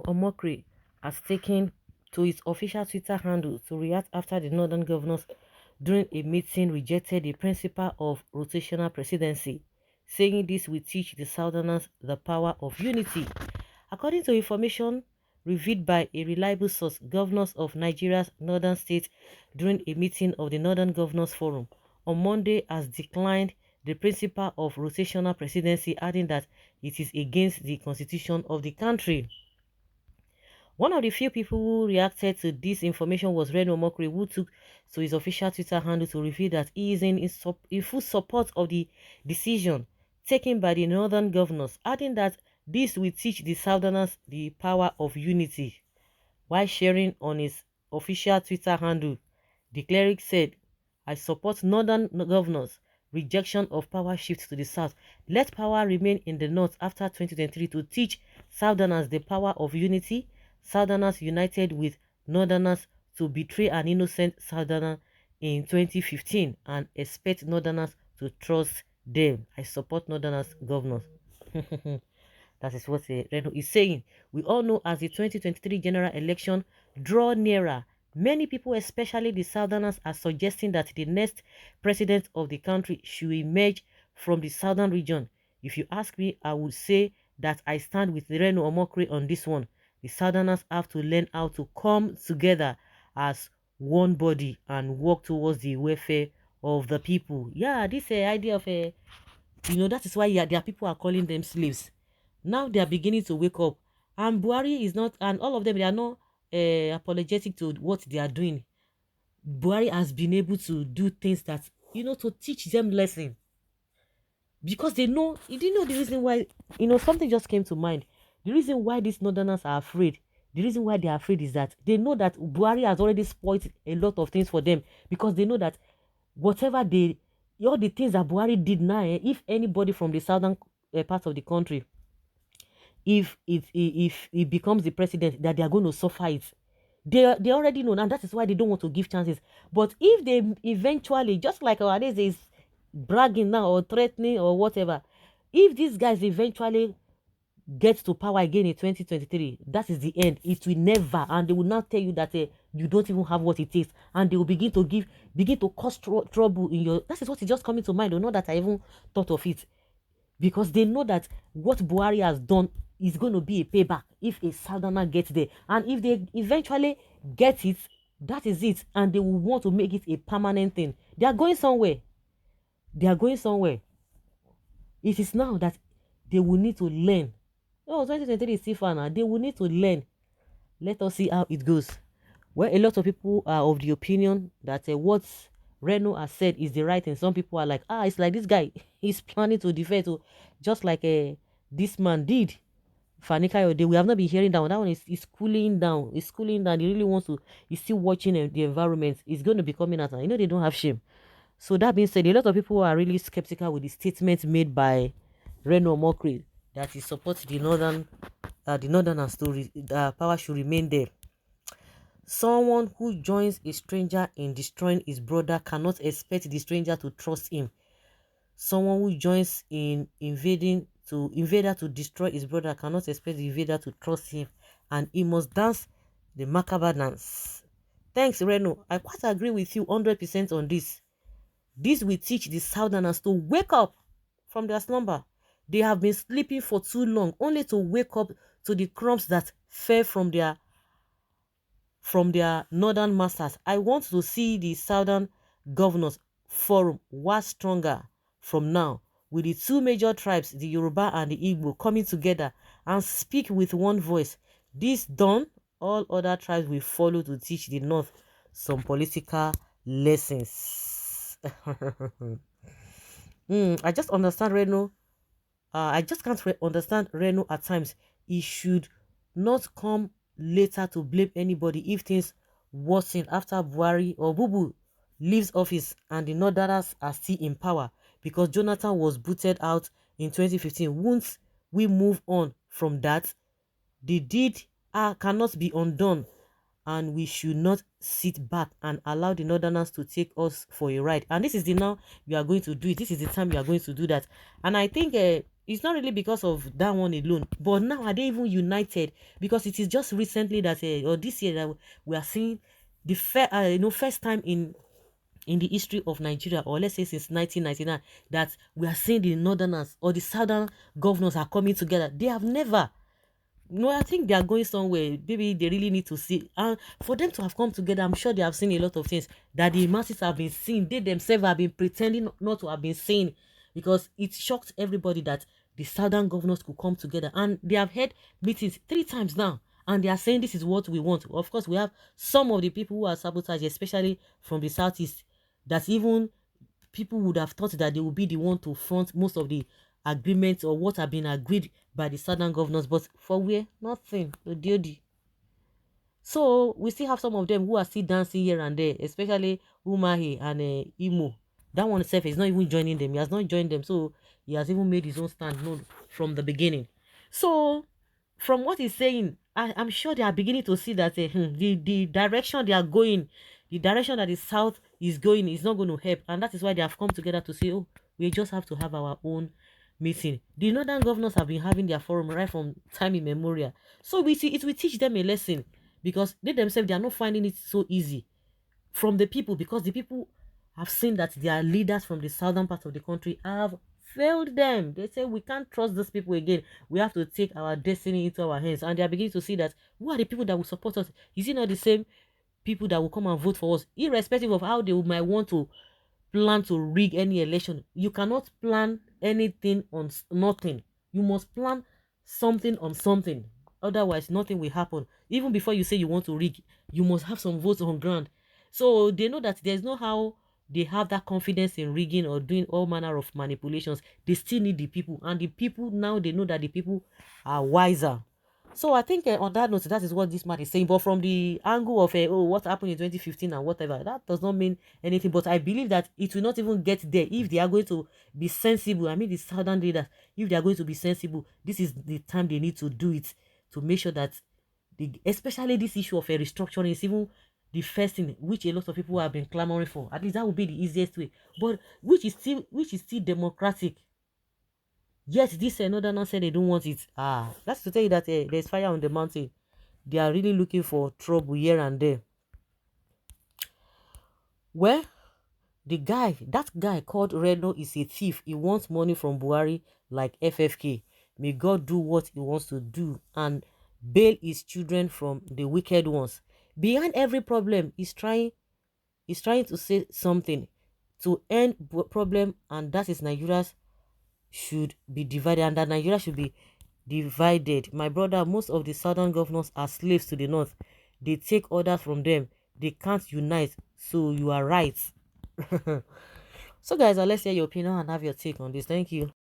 Omokri has taken to his official Twitter handle to react after the northern governors during a meeting rejected the principle of rotational presidency, saying this will teach the southerners the power of unity. According to information revealed by a reliable source, governors of Nigeria's northern states during a meeting of the Northern Governors Forum on Monday has declined the principle of rotational presidency, adding that it is against the constitution of the country. One of the few people who reacted to this information was Reno Mokri, who took to his official Twitter handle to reveal that he is in full support of the decision taken by the northern governors, adding that this will teach the southerners the power of unity. While sharing on his official Twitter handle, the cleric said, I support northern governors' rejection of power shift to the south. Let power remain in the north after 2023 to teach southerners the power of unity. Southerners united with northerners to betray an innocent southerner in 2015 and expect northerners to trust them. I support northerners governors. That is what Reno is saying. We all know as the 2023 general election draw nearer, many people, especially the Southerners, are suggesting that the next president of the country should emerge from the southern region. If you ask me, I would say that I stand with Reno Omokri on this one. The Southerners have to learn how to come together as one body and work towards the welfare of the people. Yeah, this idea of that is why there are people are calling them slaves. Now they are beginning to wake up, and Buhari is not, and all of them, they are not apologetic to what they are doing. Buhari has been able to do things that, to teach them lesson, because they know, you didn't know the reason why, something just came to mind. The reason why these northerners are afraid, the reason why they are afraid is that they know that Buhari has already spoiled a lot of things for them, because they know that whatever all the things that Buhari did now, if anybody from the southern part of the country, if he becomes the president, that they are going to suffer it. They already know, and that is why they don't want to give chances. But if they eventually, just like Oades is bragging now or threatening or whatever, if these guys eventually get to power again in 2023, that is the end. It will never, and they will now tell you that you don't even have what it takes, and they will begin to cause trouble in your. That is what is just coming to mind. Or not that I even thought of it, because they know that what Buhari has done is going to be a payback if a southerner gets there, and if they eventually get it, that is it, and they will want to make it a permanent thing. They are going somewhere. They are going somewhere. It is now that they will need to learn. Oh, 2023 is still far now. They will need to learn. Let us see how it goes. Well, a lot of people are of the opinion that what Reno has said is the right thing. Some people are like, it's like this guy, he's planning to defend, just like this man did. Fani Kayode, we have not been hearing that one. That one is cooling down. It's cooling down. He really wants to, he's still watching the environment. It's going to be coming out. They don't have shame. So that being said, a lot of people are really skeptical with the statement made by Reno Mokri that he supports the northern story. The power should remain there. Someone who joins a stranger in destroying his brother cannot expect the stranger to trust him. Someone who joins in invader to destroy his brother cannot expect the invader to trust him, and he must dance the macabre dance. Thanks, Reno. I quite agree with you 100% on this. This will teach the southerners to wake up from their slumber. They have been sleeping for too long, only to wake up to the crumbs that fell from their northern masters. I want to see the southern governors forum was stronger from now, with the two major tribes, the Yoruba and the Igbo, coming together and speak with one voice. This done, all other tribes will follow to teach the north some political lessons. I just understand Reno. I just can't understand Reno at times. He should not come later to blame anybody if things worsen after Buhari or Bubu leaves office and the Northerners are still in power, because Jonathan was booted out in 2015. Won't we move on from that? The deed cannot be undone, and we should not sit back and allow the northerners to take us for a ride. And this is the now we are going to do it. This is the time we are going to do that. And I think it's not really because of that one alone, but now are they even united? Because it is just recently that or this year that we are seeing the first time in the history of Nigeria, or let's say since 1999, that we are seeing the northerners or the southern governors are coming together. They have never. No, I think they are going somewhere. Maybe they really need to see. And for them to have come together, I'm sure they have seen a lot of things that the masses have been seeing. They themselves have been pretending not to have been seeing, because it shocked everybody that the southern governors could come together. And they have had meetings 3 times now. And they are saying this is what we want. Of course, we have some of the people who are sabotaged, especially from the southeast, that even people would have thought that they would be the one to front most of the agreements or what have been agreed by the southern governors, but for where? Nothing. Odiodi. So we still have some of them who are still dancing here and there, especially Umahi and Imo. That one itself is not even joining them. He has not joined them, so he has even made his own stand known from the beginning. So from what he's saying, I'm sure they are beginning to see that the direction they are going, the direction that the South is going is not going to help. And that is why they have come together to say, oh, we just have to have our own meeting. The northern governors have been having their forum right from time immemorial. So we see it will teach them a lesson, because they themselves, they are not finding it so easy from the people, because the people have seen that their leaders from the southern part of the country have failed them. They say we can't trust these people again. We have to take our destiny into our hands. And they are beginning to see that who are the people that will support us? Is it not the same people that will come and vote for us, irrespective of how they might want to plan to rig any election? You cannot plan anything on nothing. You must plan something on something. Otherwise, nothing will happen. Even before you say you want to rig, you must have some votes on ground. So they know that there's no how they have that confidence in rigging or doing all manner of manipulations. They still need the people, and the people now, they know that the people are wiser. So I think on that note, that is what this man is saying. But from the angle of oh, what happened in 2015 and whatever, that does not mean anything. But I believe that it will not even get there if they are going to be sensible. I mean, the southern leaders, if they are going to be sensible, this is the time they need to do it, to make sure that especially this issue of a restructuring is even the first thing which a lot of people have been clamoring for. At least that would be the easiest way. But which is still democratic. Yet this another now said they don't want it. That's to tell you that there's fire on the mountain. They are really looking for trouble here and there. Well, that guy called Reno is a thief. He wants money from Buhari like FFK. May God do what he wants to do and bail his children from the wicked ones. Behind every problem, he's trying to say something to end problem, and that is Nigeria's should be divided, and that Nigeria should be divided. My brother, most of the southern governors are slaves to the north. They take orders from them. They can't unite. So you are right. So guys, let's hear your opinion and have your take on this. Thank you.